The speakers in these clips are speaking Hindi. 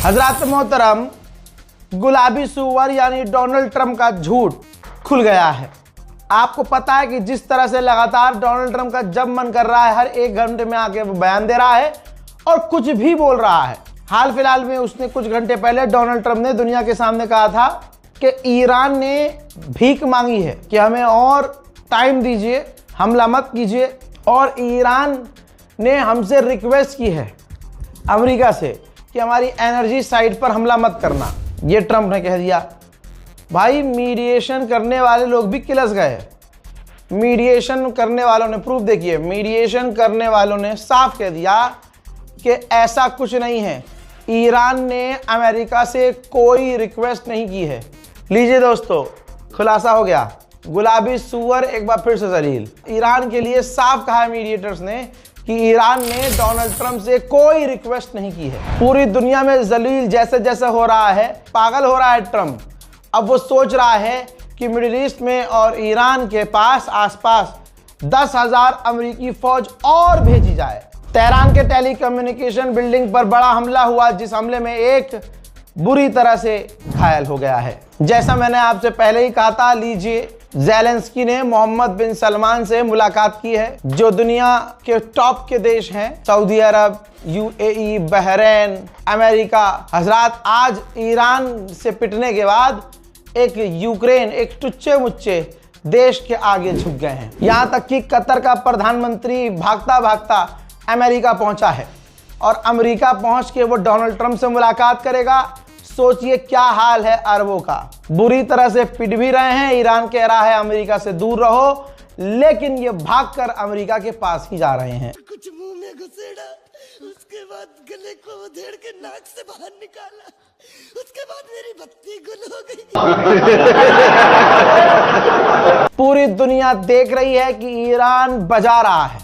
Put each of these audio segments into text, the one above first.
हजरत मोहतरम, गुलाबी सुअर यानी डोनाल्ड ट्रंप का झूठ खुल गया है। आपको पता है कि जिस तरह से लगातार डोनाल्ड ट्रंप का जब मन कर रहा है हर एक घंटे में आके वो बयान दे रहा है और कुछ भी बोल रहा है। हाल फिलहाल में उसने कुछ घंटे पहले डोनाल्ड ट्रंप ने दुनिया के सामने कहा था कि ईरान ने भीख मांगी है कि हमें और टाइम दीजिए, हमला मत कीजिए, और ईरान ने हमसे रिक्वेस्ट की है अमेरिका से कि हमारी एनर्जी साइट पर हमला मत करना। ये ट्रंप ने कह दिया। भाई, मीडिएशन करने वाले लोग भी किलस गए। मीडिएशन करने वालों ने प्रूफ देखिए, मीडिएशन करने वालों ने साफ कह दिया कि ऐसा कुछ नहीं है, ईरान ने अमेरिका से कोई रिक्वेस्ट नहीं की है। लीजिए दोस्तों, खुलासा हो गया। गुलाबी सुअर एक बार फिर से जलील। ईरान के लिए साफ कहा है मीडिएटर्स ने कि ईरान ने डोनाल्ड ट्रंप से कोई रिक्वेस्ट नहीं की है। पूरी दुनिया में जलील जैसे जैसे हो रहा है, पागल हो रहा है ट्रंप। अब वो सोच रहा है कि मिडिल ईस्ट में और ईरान के पास आसपास 10,000 अमेरिकी फौज और भेजी जाए। तेहरान के टेलीकम्युनिकेशन बिल्डिंग पर बड़ा हमला हुआ, जिस हमले में एक बुरी तरह से घायल हो गया है। जैसा मैंने आपसे पहले ही कहा था, लीजिए, ज़ेलेंस्की ने मोहम्मद बिन सलमान से मुलाकात की है, जो दुनिया के टॉप के देश हैं, सऊदी अरब, यूएई, बहरीन, अमेरिका। हजरात, आज ईरान से पिटने के बाद एक यूक्रेन, एक टुच्चे मुच्चे देश के आगे झुक गए हैं। यहां तक कि कतर का प्रधानमंत्री भागता भागता अमेरिका पहुंचा है और अमेरिका पहुंच के वो डोनाल्ड ट्रंप से मुलाकात करेगा। सोचिए क्या हाल है अरबों का। बुरी तरह से पिट भी रहे हैं। ईरान कह रहा है अमेरिका से दूर रहो, लेकिन ये भागकर अमेरिका के पास ही जा रहे हैं। कुछ मुंह में घुसेड़ा, उसके बाद गले को उधेड़ के नाक से बाहर निकाला, उसके बाद मेरी बत्ती गुल हो गई। पूरी दुनिया देख रही है कि ईरान बजा रहा है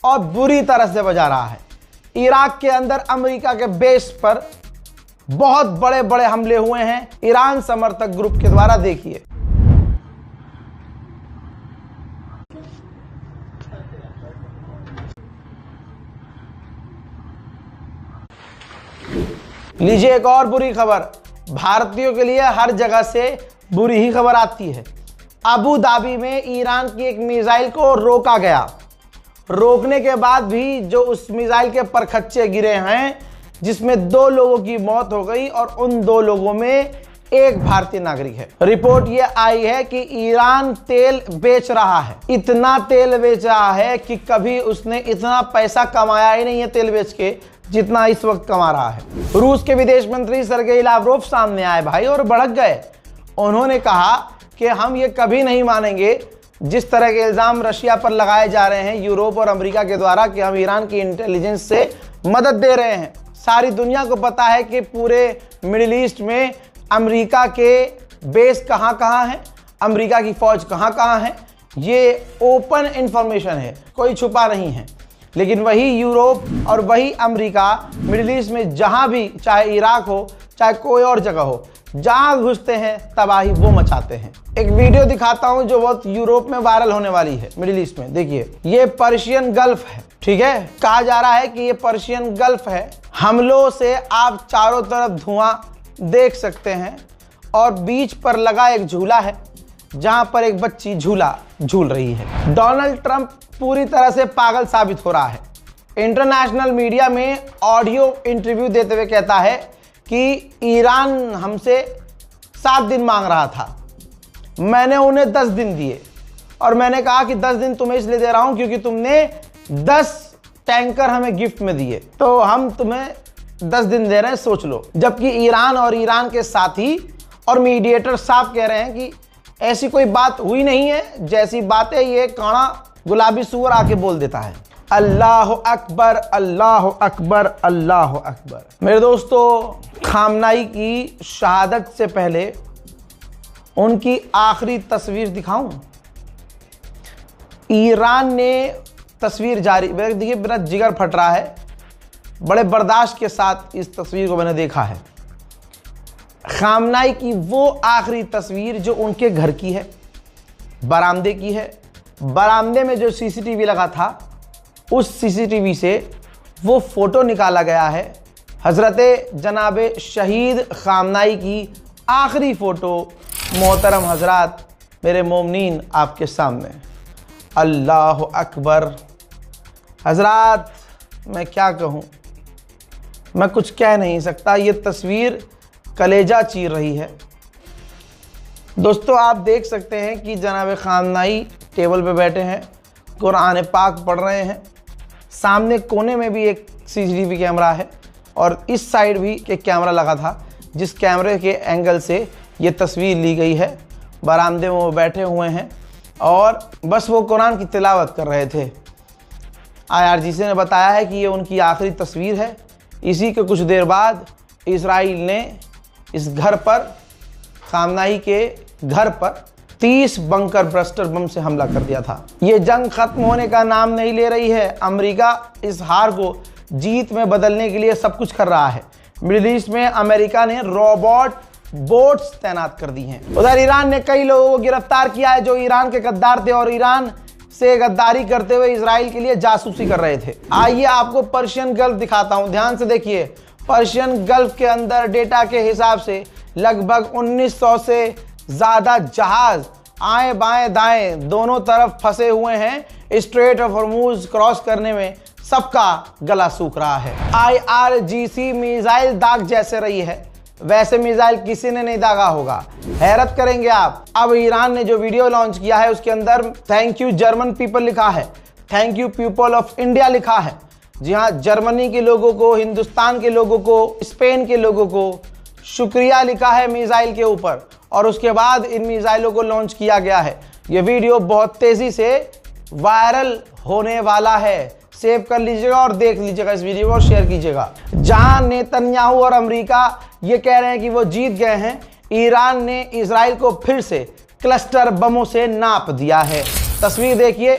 और बुरी तरह से बजा रहा है। इराक के अंदर अमेरिका के बेस पर बहुत बड़े बड़े हमले हुए हैं ईरान समर्थक ग्रुप के द्वारा। देखिए, लीजिए एक और बुरी खबर। भारतीयों के लिए हर जगह से बुरी ही खबर आती है। अबू धाबी में ईरान की एक मिसाइल को रोका गया। रोकने के बाद भी जो उस मिसाइल के परखच्चे गिरे हैं, जिसमें 2 लोगों की मौत हो गई और उन 2 लोगों में एक भारतीय नागरिक है। रिपोर्ट यह आई है कि ईरान तेल बेच रहा है, इतना तेल बेच रहा है कि कभी उसने इतना पैसा कमाया ही नहीं है तेल बेच के, जितना इस वक्त कमा रहा है। रूस के विदेश मंत्री सर्गेई लावरोव सामने आए भाई और भड़क गए। उन्होंने कहा कि हम ये कभी नहीं मानेंगे जिस तरह के इल्जाम रशिया पर लगाए जा रहे हैं यूरोप और अमेरिका के द्वारा कि हम ईरान की इंटेलिजेंस से मदद दे रहे हैं। सारी दुनिया को पता है कि पूरे मिडिल ईस्ट में अमेरिका के बेस कहां कहां है, अमेरिका की फौज कहां कहां है। ये ओपन इंफॉर्मेशन है, कोई छुपा नहीं है। लेकिन वही यूरोप और वही अमेरिका मिडिल ईस्ट में जहां भी, चाहे इराक हो चाहे कोई और जगह हो, जहां घुसते हैं तबाही वो मचाते हैं। एक वीडियो दिखाता हूं जो बहुत यूरोप में वायरल होने वाली है, मिडिल ईस्ट में। देखिए, ये पर्शियन गल्फ है, ठीक है। कहा जा रहा है कि ये पर्शियन गल्फ है। हमलों से आप चारों तरफ धुआं देख सकते हैं और बीच पर लगा एक झूला है जहां पर एक बच्ची झूला झूल रही है। डोनाल्ड ट्रंप पूरी तरह से पागल साबित हो रहा है। इंटरनेशनल मीडिया में ऑडियो इंटरव्यू देते हुए कहता है कि ईरान हमसे 7 दिन मांग रहा था, मैंने उन्हें 10 दिन दिए और मैंने कहा कि 10 दिन तुम्हें इसलिए दे रहा हूं क्योंकि तुमने 10 टैंकर हमें गिफ्ट में दिए, तो हम तुम्हें 10 दिन दे रहे हैं, सोच लो। जबकि ईरान और ईरान के साथी और मीडिएटर साफ कह रहे हैं कि ऐसी कोई बात हुई नहीं है, जैसी बातें ये काना गुलाबी सुअर आके बोल देता है। अल्लाह अकबर, अल्लाह अकबर, अल्लाह अकबर। मेरे दोस्तों, खामनाई की शहादत से पहले उनकी आखिरी तस्वीर दिखाऊं। ईरान ने तस्वीर जारी, देखिए मेरा जिगर फट रहा है, बड़े बर्दाश्त के साथ इस तस्वीर को मैंने देखा है। खामनाई की वो आखिरी तस्वीर जो उनके घर की है, बरामदे की है। बरामदे में जो सीसीटीवी लगा था, उस सीसीटीवी से वो फोटो निकाला गया है हज़रत जनाब शहीद खामनाई की आखिरी फ़ोटो मोहतरम हजरात मेरे मोमिनीन आपके सामने। अल्लाह अकबर। हजरात मैं क्या कहूँ, मैं कुछ कह नहीं सकता। ये तस्वीर कलेजा चीर रही है। दोस्तों आप देख सकते हैं कि जनाब खामनाई टेबल पे बैठे हैं, कुरान पाक पढ़ रहे हैं। सामने कोने में भी एक CCTV कैमरा है और इस साइड भी एक कैमरा लगा था, जिस कैमरे के एंगल से ये तस्वीर ली गई है। बरामदे में वो बैठे हुए हैं और बस वो कुरान की तिलावत कर रहे थे। IRGC ने बताया है कि ये उनकी आखिरी तस्वीर है। इसी के कुछ देर बाद इजराइल ने इस घर पर, खामनाई के घर पर 30 बंकर ब्रस्टर बम से हमला कर दिया था। ये जंग खत्म होने का नाम नहीं ले रही है। अमेरिका इस हार को जीत में बदलने के लिए सब कुछ कर रहा है। मिडिल ईस्ट में अमेरिका ने रोबोट बोट्स तैनात कर दी हैं। उधर ईरान ने कई लोगों को गिरफ्तार किया है जो ईरान के गद्दार थे और ईरान से गद्दारी करते हुए इजराइल के लिए जासूसी कर रहे थे। आइए आपको पर्शियन गल्फ दिखाता हूं, ध्यान से देखिए। पर्शियन गल्फ के अंदर डेटा के हिसाब से लगभग 1900 से ज़्यादा जहाज आए बाएं दाएं दोनों तरफ फंसे हुए हैं। स्ट्रेट ऑफ हॉर्मूज क्रॉस करने में सबका गला सूख रहा है। IRGC मिसाइल दाग जैसे रही है, वैसे मिसाइल किसी ने नहीं दागा होगा। हैरत करेंगे आप। अब ईरान ने जो वीडियो लॉन्च किया है उसके अंदर थैंक यू जर्मन पीपल लिखा है, thank you people of India लिखा है। जी हाँ, जर्मनी के लोगों को, हिंदुस्तान के लोगों को, स्पेन के लोगों को शुक्रिया लिखा है मिसाइल के ऊपर। और उसके बाद इन मिसाइलों को लॉन्च किया गया है। ये वीडियो बहुत तेजी से वायरल होने वाला है। सेव कर लीजिएगा और देख लीजिएगा इस वीडियो को और शेयर कीजिएगा। जहां नेतन्याहू और अमेरिका ये कह रहे हैं कि वो जीत गए हैं, ईरान ने इजराइल को फिर से क्लस्टर बमों से नाप दिया है। तस्वीर देखिए,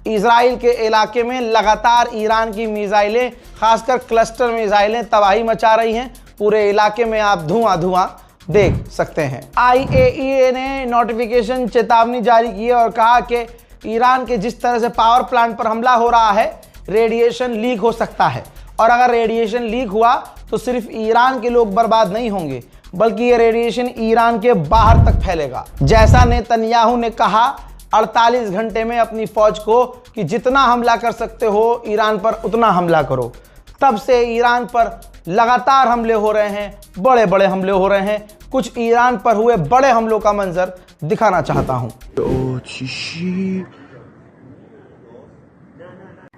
इजराइल के इलाके में लगातार ईरान की मिसाइलें, खासकर क्लस्टर मिसाइलें तबाही मचा रही हैं। पूरे इलाके में आप धुआं देख सकते हैं। IAEA ने नोटिफिकेशन चेतावनी जारी की है और कहा कि ईरान के जिस तरह से पावर प्लांट पर हमला हो रहा है, रेडिएशन लीक हो सकता है। और अगर रेडिएशन लीक हुआ तो सिर्फ ईरान के लोग बर्बाद नहीं होंगे, बल्कि ये रेडिएशन ईरान के बाहर तक फैलेगा। जैसा नेतन्याहू ने कहा 48 घंटे में अपनी फौज को कि जितना हमला कर सकते हो ईरान पर उतना हमला करो। तब से ईरान पर लगातार हमले हो रहे हैं, बड़े बड़े हमले हो रहे हैं। कुछ ईरान पर हुए बड़े हमलों का मंजर दिखाना चाहता हूं।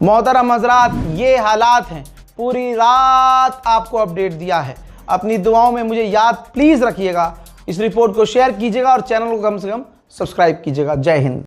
मोहतरम हज़रात, ये हालात हैं। पूरी रात आपको अपडेट दिया है। अपनी दुआओं में मुझे याद प्लीज़ रखिएगा। इस रिपोर्ट को शेयर कीजिएगा और चैनल को कम से कम सब्सक्राइब कीजिएगा। जय हिंद।